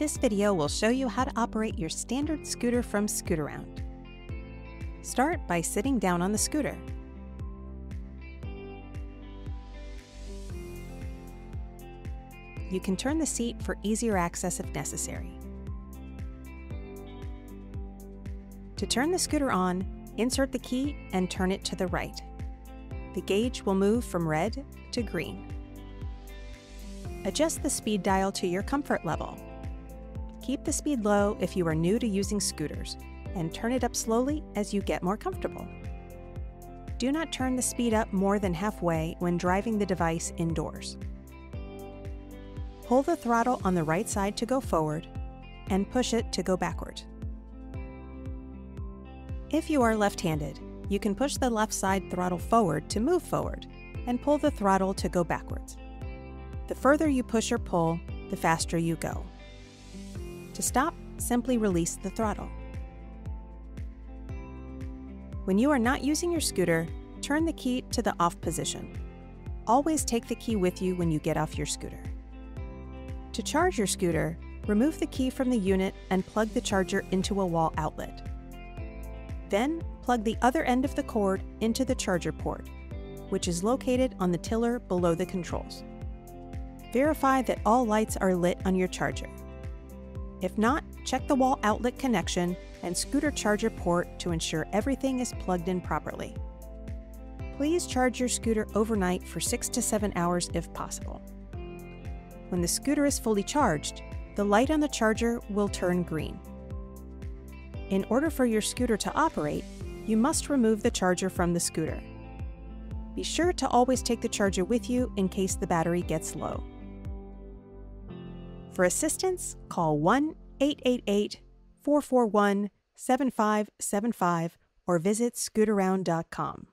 This video will show you how to operate your standard scooter from Scootaround. Start by sitting down on the scooter. You can turn the seat for easier access if necessary. To turn the scooter on, insert the key and turn it to the right. The gauge will move from red to green. Adjust the speed dial to your comfort level. Keep the speed low if you are new to using scooters, and turn it up slowly as you get more comfortable. Do not turn the speed up more than halfway when driving the device indoors. Pull the throttle on the right side to go forward, and push it to go backward. If you are left-handed, you can push the left side throttle forward to move forward, and pull the throttle to go backwards. The further you push or pull, the faster you go. To stop, simply release the throttle. When you are not using your scooter, turn the key to the off position. Always take the key with you when you get off your scooter. To charge your scooter, remove the key from the unit and plug the charger into a wall outlet. Then, plug the other end of the cord into the charger port, which is located on the tiller below the controls. Verify that all lights are lit on your charger. If not, check the wall outlet connection and scooter charger port to ensure everything is plugged in properly. Please charge your scooter overnight for 6 to 7 hours if possible. When the scooter is fully charged, the light on the charger will turn green. In order for your scooter to operate, you must remove the charger from the scooter. Be sure to always take the charger with you in case the battery gets low. For assistance, call 1-888-441-7575 or visit Scootaround.com.